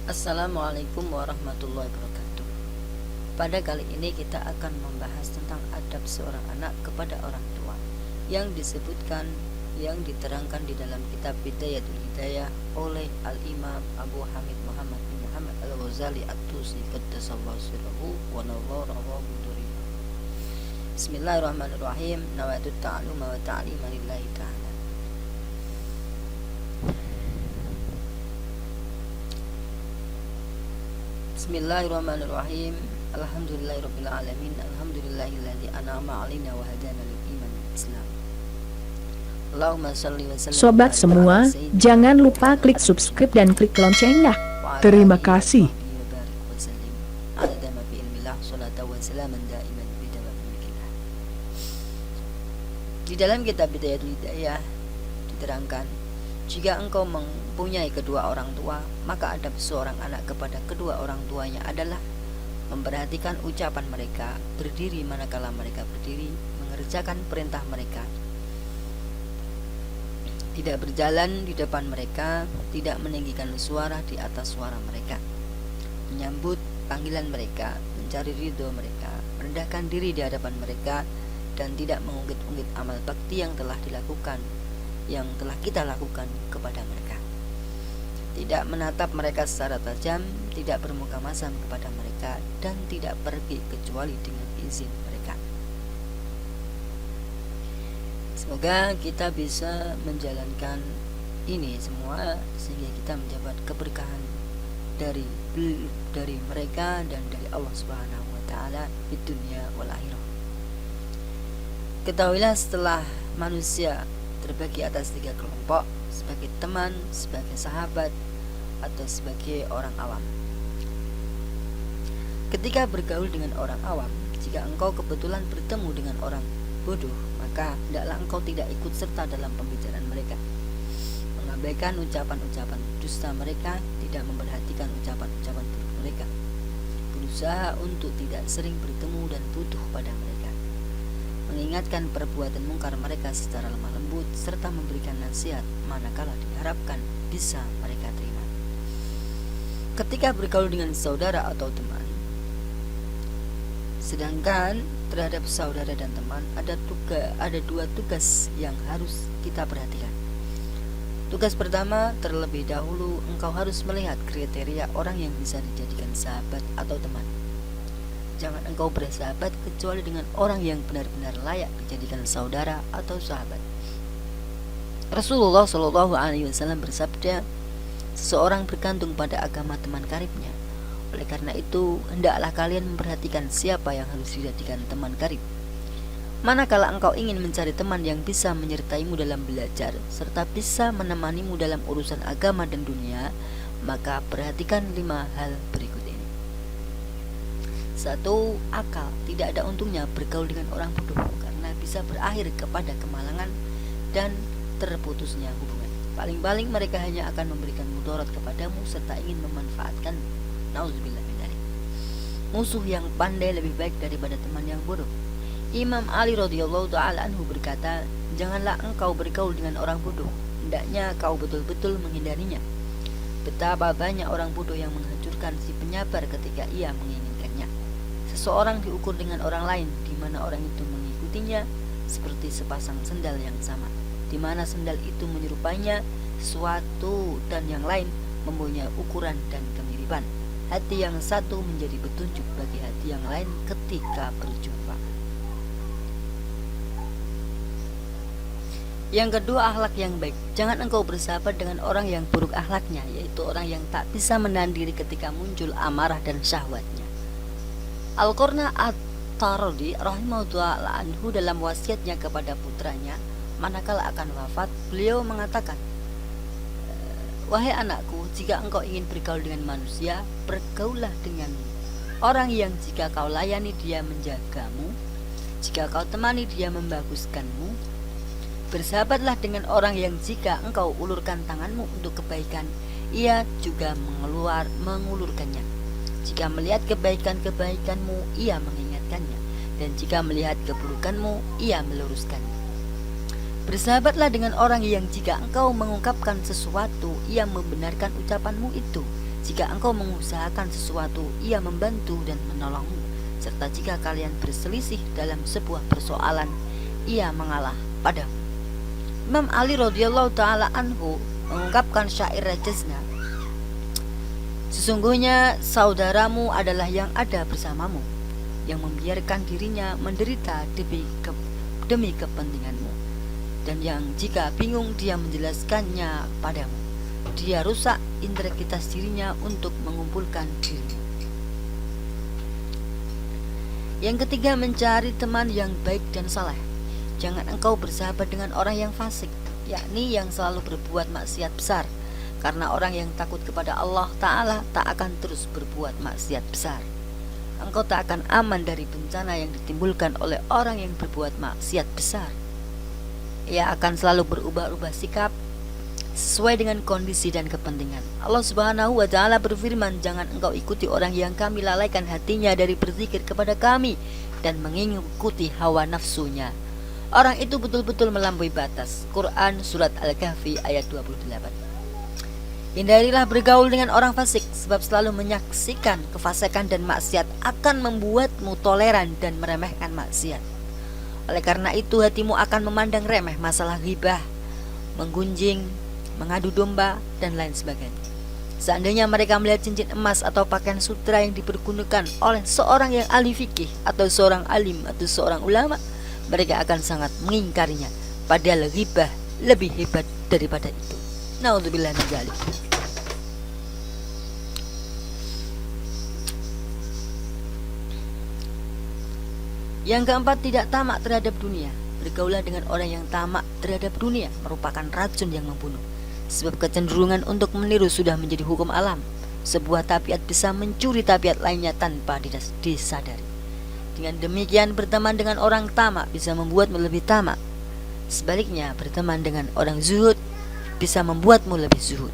Assalamualaikum warahmatullahi wabarakatuh. Pada kali ini kita akan membahas tentang adab seorang anak kepada orang tua yang disebutkan, yang diterangkan di dalam kitab Bidayatul Hidayah oleh Al-Imam Abu Hamid Muhammad bin Muhammad Al-Ghazali At-Tusi Qaddasallahu sirrahu wa nawwara biduri. Bismillahirrahmanirrahim. Nawaitu ta'alluma wa ta'lima lillahi ta'ala. Bismillahirrahmanirrahim. Alhamdulillahirabbil alamin. Alhamdulillahilladzi an'ama 'alaina wa hadana lil iman wal Islam. Allahumma shalli wa sallim Sobat semua, jangan lupa klik subscribe dan klik loncengnya. Terima kasih. Di dalam kitab Bidayatul Hidayah diterangkan, jika engkau mempunyai kedua orang tua, maka adab seorang anak kepada kedua orang tuanya adalah memperhatikan ucapan mereka, berdiri manakala mereka berdiri, mengerjakan perintah mereka, tidak berjalan di depan mereka, tidak meninggikan suara di atas suara mereka, menyambut panggilan mereka, mencari ridho mereka, merendahkan diri di hadapan mereka, dan tidak mengungkit-ungkit amal bakti yang telah dilakukan, yang telah kita lakukan kepada mereka. Tidak menatap mereka secara tajam, tidak bermuka masam kepada mereka, dan tidak pergi kecuali dengan izin mereka. Semoga kita bisa menjalankan ini semua sehingga kita mendapat keberkahan dari mereka dan dari Allah Subhanahu wa taala di dunia wal akhirah. Ketahuilah, setelah manusia terbagi atas 3 kelompok, sebagai teman, sebagai sahabat, atau sebagai orang awam. Ketika bergaul dengan orang awam, jika engkau kebetulan bertemu dengan orang bodoh, maka hendaklah engkau tidak ikut serta dalam pembicaraan mereka, mengabaikan ucapan-ucapan dusta mereka, tidak memperhatikan ucapan-ucapan buruk mereka, berusaha untuk tidak sering bertemu dan butuh pada mereka, mengingatkan perbuatan mungkar mereka secara lemah lembut, serta memberikan nasihat manakala diharapkan bisa mereka terima. Ketika bergaul dengan saudara atau teman, sedangkan terhadap saudara dan teman ada 2 tugas yang harus kita perhatikan. Tugas pertama, terlebih dahulu engkau harus melihat kriteria orang yang bisa dijadikan sahabat atau teman. Jangan engkau bersahabat kecuali dengan orang yang benar-benar layak dijadikan saudara atau sahabat. Rasulullah Shallallahu Alaihi Wasallam bersabda, seseorang bergantung pada agama teman karibnya. Oleh karena itu, hendaklah kalian memperhatikan siapa yang harus dijadikan teman karib. Manakala engkau ingin mencari teman yang bisa menyertaimu dalam belajar, serta bisa menemanimu dalam urusan agama dan dunia, maka perhatikan 5 hal berikut ini. 1. Akal. Tidak ada untungnya bergaul dengan orang bodoh, karena bisa berakhir kepada kemalangan dan terputusnya hubungan. Paling-paling mereka hanya akan memberikan mudarat kepadamu serta ingin memanfaatkan. Nauzubillah min dzalik. Musuh yang pandai lebih baik daripada teman yang bodoh. Imam Ali radhiyallahu taala anhu berkata, janganlah engkau bergaul dengan orang bodoh, hendaknya kau betul-betul menghindarinya. Betapa banyak orang bodoh yang menghancurkan si penyabar ketika ia menginginkannya. Seseorang diukur dengan orang lain, di mana orang itu mengikutinya seperti sepasang sendal yang sama, di mana sendal itu menyerupainya sesuatu dan yang lain mempunyai ukuran dan kemiripan. Hati yang satu menjadi petunjuk bagi hati yang lain ketika berjumpa. Yang kedua, akhlak yang baik. Jangan engkau bersahabat dengan orang yang buruk akhlaknya, yaitu orang yang tak bisa menahan diri ketika muncul amarah dan syahwatnya. Al-Qurna At-Tardi rahimahullah anhu dalam wasiatnya kepada putranya manakala akan wafat, beliau mengatakan, wahai anakku, jika engkau ingin bergaul dengan manusia, bergaullah dengan orang yang jika kau layani dia menjagamu, jika kau temani dia membaguskanmu. Bersahabatlah dengan orang yang jika engkau ulurkan tanganmu untuk kebaikan, ia juga mengulurkannya. Jika melihat kebaikan-kebaikanmu, ia mengingatkannya, dan jika melihat keburukanmu, ia meluruskannya. Bersahabatlah dengan orang yang jika engkau mengungkapkan sesuatu, ia membenarkan ucapanmu itu, Jika engkau mengusahakan sesuatu, ia membantu dan menolongmu. Serta jika kalian berselisih dalam sebuah persoalan, ia mengalah padamu. Imam Ali radhiyallahu ta'ala anhu mengungkapkan syair Rajazna, sesungguhnya saudaramu adalah yang ada bersamamu, yang membiarkan dirinya menderita demi kepentinganmu, dan yang jika bingung dia menjelaskannya padamu. Dia rusak integritas dirinya untuk mengumpulkan dirimu. Yang ketiga, mencari teman yang baik dan saleh. Jangan engkau bersahabat dengan orang yang fasik, yakni yang selalu berbuat maksiat besar, karena orang yang takut kepada Allah Ta'ala tak akan terus berbuat maksiat besar. Engkau tak akan aman dari bencana yang ditimbulkan oleh orang yang berbuat maksiat besar. Ia akan selalu berubah-ubah sikap sesuai dengan kondisi dan kepentingan. Allah Subhanahu wa Ta'ala berfirman, jangan engkau ikuti orang yang kami lalaikan hatinya dari berzikir kepada kami dan mengikuti hawa nafsunya. Orang itu betul-betul melampaui batas. Quran Surat Al-Kahfi ayat 28. Hindarilah bergaul dengan orang fasik, sebab selalu menyaksikan kefasikan dan maksiat akan membuatmu toleran dan meremehkan maksiat. Oleh karena itu hatimu akan memandang remeh masalah ghibah, menggunjing, mengadu domba, dan lain sebagainya. Seandainya mereka melihat cincin emas atau pakaian sutra yang dipergunakan oleh seorang yang ahli fikih atau seorang alim atau seorang ulama, mereka akan sangat mengingkarinya, padahal ghibah lebih hebat daripada itu. Naudzubillah min dzalik. Yang keempat, tidak tamak terhadap dunia. Bergaulah dengan orang yang tamak terhadap dunia merupakan racun yang membunuh. Sebab kecenderungan untuk meniru sudah menjadi hukum alam. Sebuah tabiat bisa mencuri tabiat lainnya tanpa disadari. Dengan demikian, berteman dengan orang tamak bisa membuatmu lebih tamak. Sebaliknya, berteman dengan orang zuhud bisa membuatmu lebih zuhud.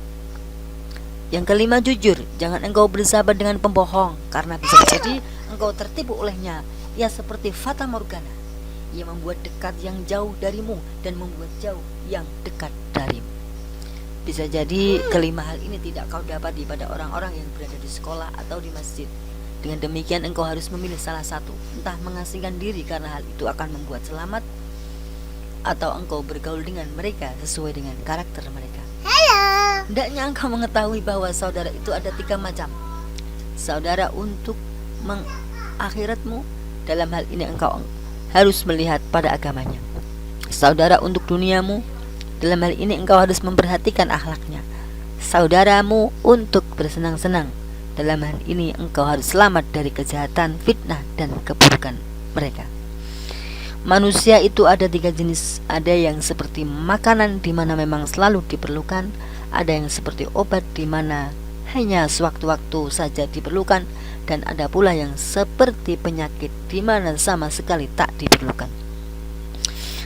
Yang kelima, jujur. Jangan engkau bersahabat dengan pembohong, karena bisa jadi engkau tertipu olehnya. Ia seperti fata morgana. Ia membuat dekat yang jauh darimu dan membuat jauh yang dekat darimu. Bisa jadi kelima hal ini tidak kau dapati pada orang-orang yang berada di sekolah atau di masjid. Dengan demikian engkau harus memilih salah satu, entah mengasingkan diri karena hal itu akan membuat selamat, atau engkau bergaul dengan mereka sesuai dengan karakter mereka. Hendaknya engkau mengetahui bahwa saudara itu ada 3 macam. Saudara untuk mengakhiratmu, dalam hal ini engkau harus melihat pada agamanya. Saudara untuk duniamu, dalam hal ini engkau harus memperhatikan akhlaknya. Saudaramu untuk bersenang-senang, dalam hal ini engkau harus selamat dari kejahatan, fitnah, dan keburukan mereka. Manusia itu ada 3 jenis. Ada yang seperti makanan di mana memang selalu diperlukan, ada yang seperti obat di mana hanya sewaktu-waktu saja diperlukan, dan ada pula yang seperti penyakit di mana sama sekali tak diperlukan.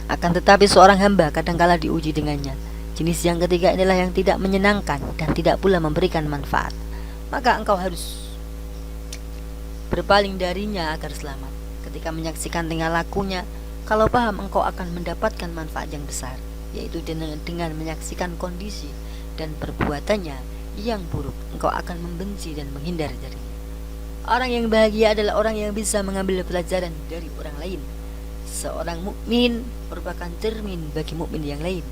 Akan tetapi seorang hamba kadangkala diuji dengannya. Jenis yang ketiga inilah yang tidak menyenangkan dan tidak pula memberikan manfaat. Maka engkau harus berpaling darinya agar selamat. Ketika menyaksikan tingkah lakunya, kalau paham engkau akan mendapatkan manfaat yang besar, yaitu dengan menyaksikan kondisi dan perbuatannya yang buruk, engkau akan membenci dan menghindar darinya. Orang yang bahagia adalah orang yang bisa mengambil pelajaran dari orang lain. Seorang mukmin merupakan cermin bagi mukmin yang lain.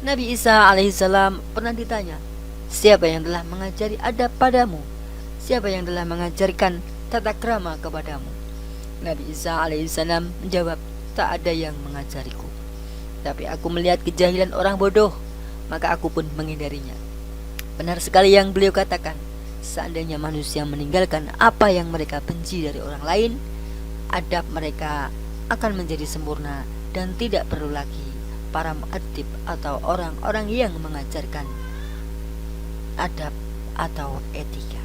Nabi Isa alaihissalam pernah ditanya, siapa yang telah mengajari adab padamu? Siapa yang telah mengajarkan tata krama kepadamu? Nabi Isa alaihissalam menjawab, tak ada yang mengajariku. Tapi aku melihat kejahilan orang bodoh, maka aku pun menghindarinya. Benar sekali yang beliau katakan. Seandainya manusia meninggalkan apa yang mereka benci dari orang lain, adab mereka akan menjadi sempurna dan tidak perlu lagi para mu'addib atau orang-orang yang mengajarkan adab atau etika.